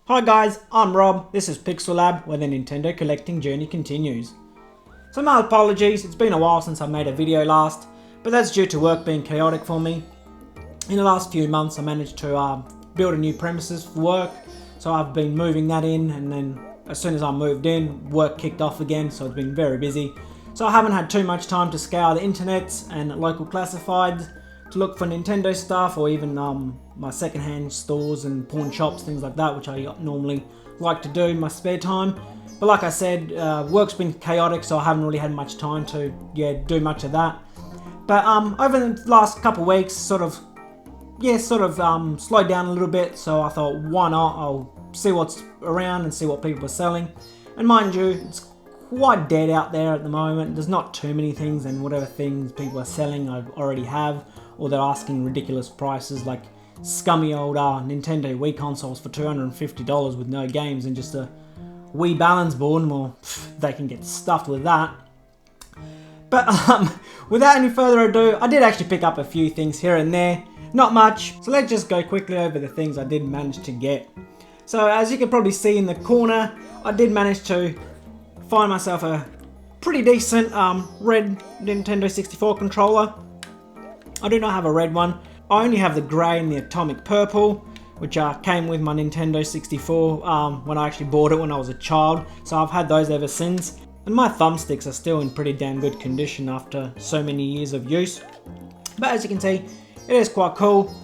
Hi guys, I'm Rob, this is Pixel Lab, where the Nintendo collecting journey continues. So my apologies, it's been a while since I made a video last, but that's due to work being chaotic for me. In the last few months I managed to build a new premises for work, so I've been moving that in, and then as soon as I moved in, work kicked off again, so it's been very busy. So I haven't had too much time to scour the internet and local classifieds to look for Nintendo stuff, or even my secondhand stores and pawn shops, things like that, which I normally like to do in my spare time. But like I said, work's been chaotic, so I haven't really had much time to do much of that. But over the last couple of weeks, sort of slowed down a little bit, so I thought, why not? I'll see what's around and see what people are selling. And mind you, it's quite dead out there at the moment. There's not too many things, and whatever things people are selling I already have, or they're asking ridiculous prices like scummy old Nintendo Wii consoles for $250 with no games and just a Wii balance board. Well, they can get stuffed with that. But without any further ado, I did actually pick up a few things here and there. Not much, so let's just go quickly over the things I did manage to get. So as you can probably see in the corner, I did manage to find myself a pretty decent red Nintendo 64 controller. I do not have a red one. I only have the grey and the atomic purple, which came with my Nintendo 64 when I actually bought it when I was a child. So I've had those ever since. And my thumbsticks are still in pretty damn good condition after so many years of use. But as you can see, it is quite cool.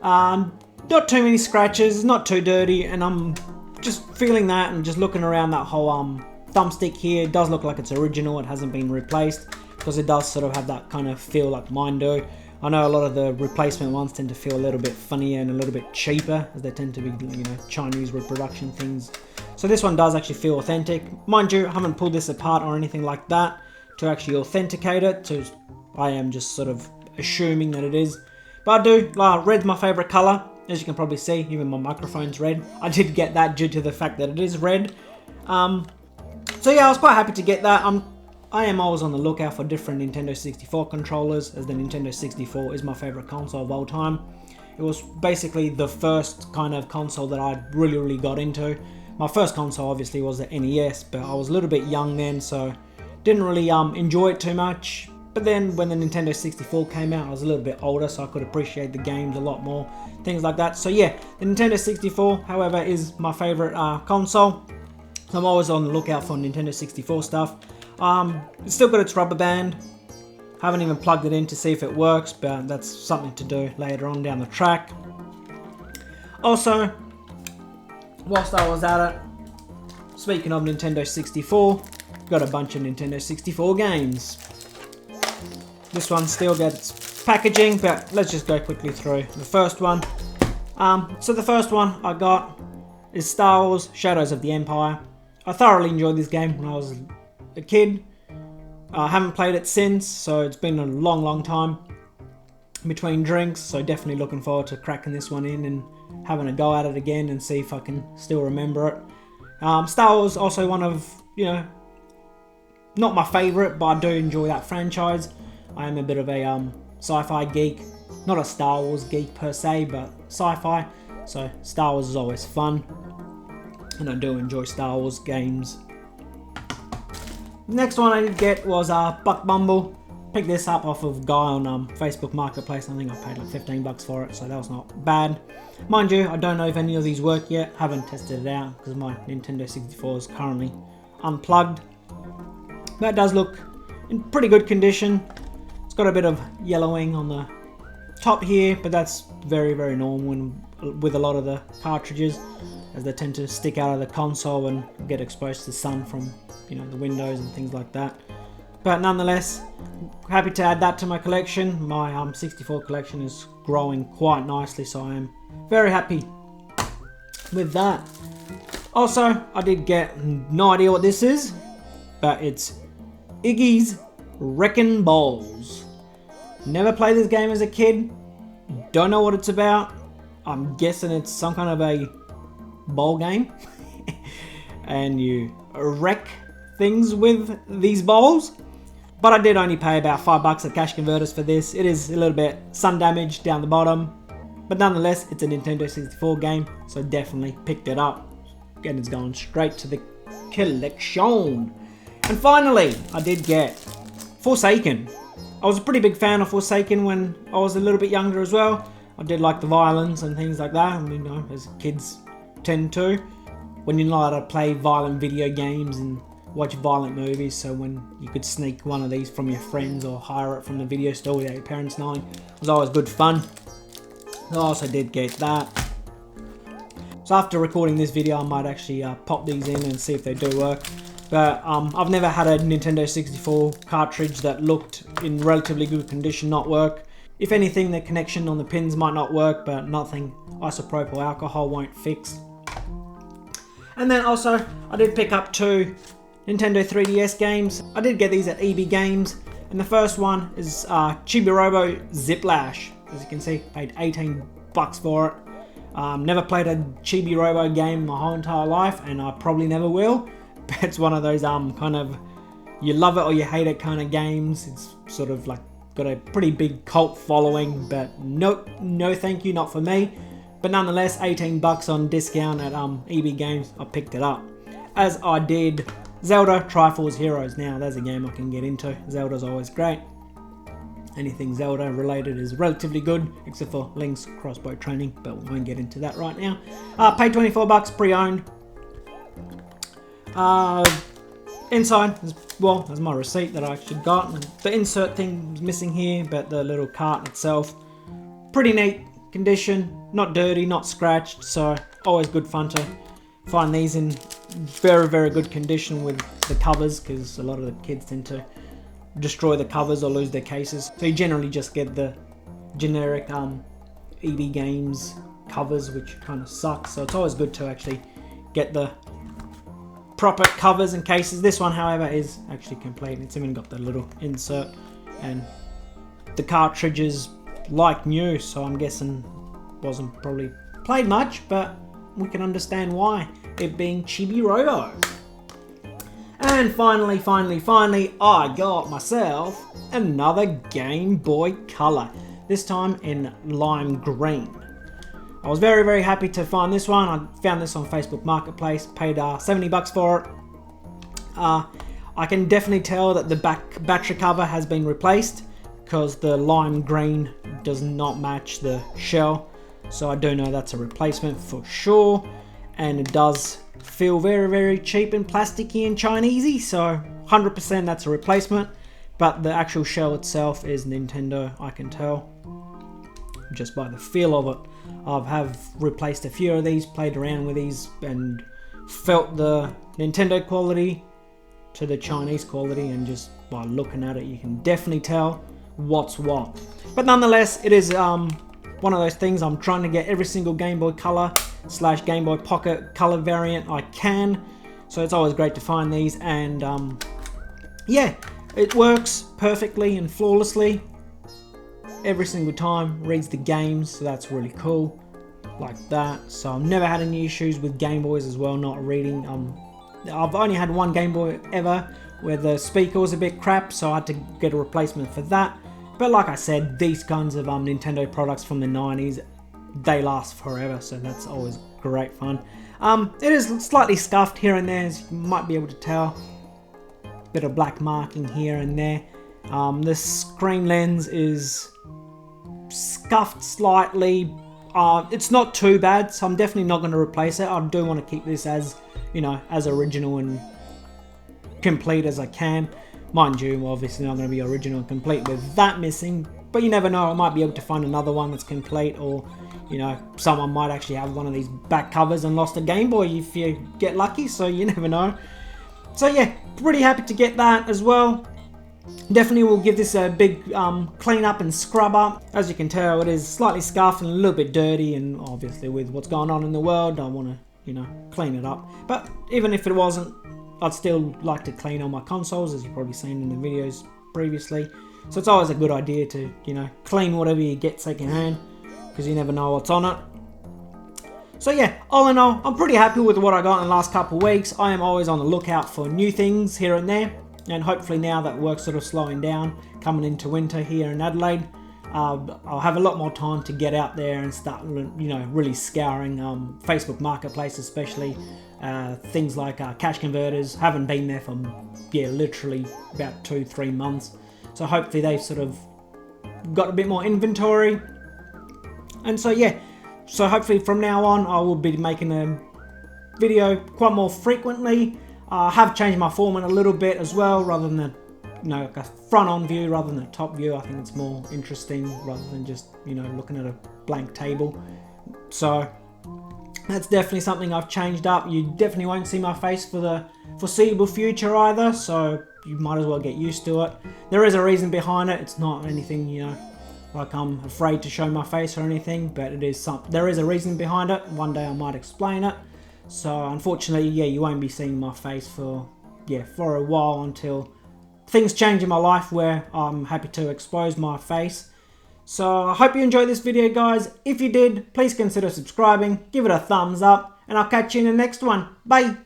Not too many scratches, not too dirty, and I'm just feeling that and just looking around that whole thumbstick here. It does look like it's original, it hasn't been replaced, because it does sort of have that kind of feel like mine do. I know a lot of the replacement ones tend to feel a little bit funnier and a little bit cheaper, as they tend to be, Chinese reproduction things. So this one does actually feel authentic. Mind you, I haven't pulled this apart or anything like that to actually authenticate it, so I am just sort of assuming that it is. But I do, red's my favourite colour, as you can probably see, even my microphone's red. I did get that due to the fact that it is red. So yeah, I was quite happy to get that. I am always on the lookout for different Nintendo 64 controllers, as the Nintendo 64 is my favourite console of all time. It was basically the first kind of console that I really got into. My first console obviously was the NES, but I was a little bit young then, so didn't really enjoy it too much. But then when the Nintendo 64 came out, I was a little bit older, so I could appreciate the games a lot more, things like that. So yeah, the Nintendo 64, however, is my favourite console. So I'm always on the lookout for Nintendo 64 stuff. It's still got its rubber band. Haven't even plugged it in to see if it works, but that's something to do later on down the track. Also, whilst I was at it, speaking of Nintendo 64, got a bunch of Nintendo 64 games. This one still gets packaging, but let's just go quickly through the first one. So the first one I got is Star Wars Shadows of the Empire. I thoroughly enjoyed this game when I was a kid. I haven't played it since, so it's been a long time between drinks, so definitely looking forward to cracking this one in and having a go at it again and see if I can still remember it. Star Wars also one of, not my favourite, but I do enjoy that franchise. I am a bit of a sci-fi geek, not a Star Wars geek per se, but sci-fi, so Star Wars is always fun, and I do enjoy Star Wars games. The next one I did get was Buck Bumble. Picked this up off of a guy on Facebook Marketplace. I think I paid like 15 bucks for it, so that was not bad. Mind you, I don't know if any of these work yet. Haven't tested it out because my Nintendo 64 is currently unplugged. That does look in pretty good condition. It's got a bit of yellowing on the top here, but that's very normal with a lot of the cartridges, as they tend to stick out of the console and get exposed to the sun from the windows and things like that. But nonetheless, happy to add that to my collection. My 64 collection is growing quite nicely, so I am very happy with that. Also, I did get no idea what this is, but it's Iggy's Wrecking Balls. Never played this game as a kid, don't know what it's about. I'm guessing it's some kind of a ball game and you wreck things with these balls. But I did only pay about $5 at Cash Converters for this. It is a little bit sun damaged down the bottom, but nonetheless it's a Nintendo 64 game, so definitely picked it up. and it's going straight to the collection. And finally, I did get Forsaken. I was a pretty big fan of Forsaken when I was a little bit younger as well. I did like the violence and things like that, and, you know, as kids tend to. When you're not allowed to play violent video games and watch violent movies, so when you could sneak one of these from your friends or hire it from the video store without your parents knowing, it was always good fun. I also did get that. So after recording this video, I might actually pop these in and see if they do work. But I've never had a Nintendo 64 cartridge that looked in relatively good condition not work. If anything, the connection on the pins might not work, but nothing isopropyl alcohol won't fix. And then also, I did pick up 2 Nintendo 3DS games. I did get these at EB Games, and the first one is Chibi-Robo Ziplash. As you can see, paid 18 bucks for it. Never played a Chibi-Robo game my whole entire life, and I probably never will. But it's one of those kind of you love it or you hate it kind of games. It's sort of like got a pretty big cult following, but no thank you, not for me. But nonetheless, 18 bucks on discount at EB Games, I picked it up. As I did Zelda Triforce Heroes. Now there's a game I can get into. Zelda's always great. Anything Zelda related is relatively good, except for Link's crossbow training, but we won't get into that right now. Paid 24 bucks pre-owned. Inside, well, there's my receipt that I actually got. The insert thing was missing here, but the little carton itself, pretty neat condition, not dirty, not scratched, so always good fun to find these in very, very good condition with the covers, because a lot of the kids tend to destroy the covers or lose their cases. So you generally just get the generic EB Games covers, which kind of sucks. So it's always good to actually get the proper covers and cases. This one, however, is actually complete. It's even got the little insert, and the cartridge is like new, so I'm guessing wasn't probably played much, but we can understand why, it being Chibi-Robo. And finally, I got myself another Game Boy Color, this time in lime green. I was very, very happy to find this one. I found this on Facebook Marketplace, paid 70 bucks for it. I can definitely tell that the battery cover has been replaced, because the lime green does not match the shell. So I do know that's a replacement for sure. And it does feel very, very cheap and plasticky and Chinesey, so 100% that's a replacement. But the actual shell itself is Nintendo, I can tell, just by the feel of it. I have replaced a few of these, played around with these, and felt the Nintendo quality to the Chinese quality, and just by looking at it you can definitely tell what's what. But nonetheless, it is one of those things. I'm trying to get every single Game Boy Color / Game Boy Pocket Color variant I can, so it's always great to find these. And yeah, it works perfectly and flawlessly every single time, reads the games, so that's really cool, like that. So I've never had any issues with Game Boys as well not reading. I've only had one Game Boy ever where the speaker was a bit crap, so I had to get a replacement for that. But like I said, these kinds of Nintendo products from the 90s, they last forever, so that's always great fun. It is slightly scuffed here and there, as you might be able to tell. Bit of black marking here and there. The screen lens is scuffed slightly. It's not too bad, so I'm definitely not going to replace it. I do want to keep this as, you know, as original and complete as I can. Mind you, obviously not going to be original and complete with that missing, but you never know, I might be able to find another one that's complete, or, you know, someone might actually have one of these back covers and lost a Game Boy if you get lucky, so you never know. So yeah, pretty happy to get that as well. Definitely will give this a big clean up and scrub up. As you can tell, it is slightly scuffed and a little bit dirty, and obviously with what's going on in the world, I want to, you know, clean it up. But even if it wasn't, I'd still like to clean all my consoles, as you've probably seen in the videos previously. So it's always a good idea to, you know, clean whatever you get secondhand, because you never know what's on it. So yeah, all in all, I'm pretty happy with what I got in the last couple of weeks. I am always on the lookout for new things here and there, and hopefully now that work's sort of slowing down, coming into winter here in Adelaide, I'll have a lot more time to get out there and start, really scouring Facebook Marketplace, especially things like cash converters. Haven't been there for literally about 2-3 months, so hopefully they've sort of got a bit more inventory. And so so hopefully from now on I will be making a video quite more frequently. I have changed my format a little bit as well, rather than like a front-on view rather than a top view. I think it's more interesting rather than just looking at a blank table. So that's definitely something I've changed up. You definitely won't see my face for the foreseeable future either, so you might as well get used to it. There is a reason behind it. It's not anything like I'm afraid to show my face or anything, but there is a reason behind it. One day I might explain it. So unfortunately, you won't be seeing my face for a while, until things change in my life where I'm happy to expose my face. So I hope you enjoyed this video, guys. If you did, please consider subscribing, give it a thumbs up, and I'll catch you in the next one. Bye!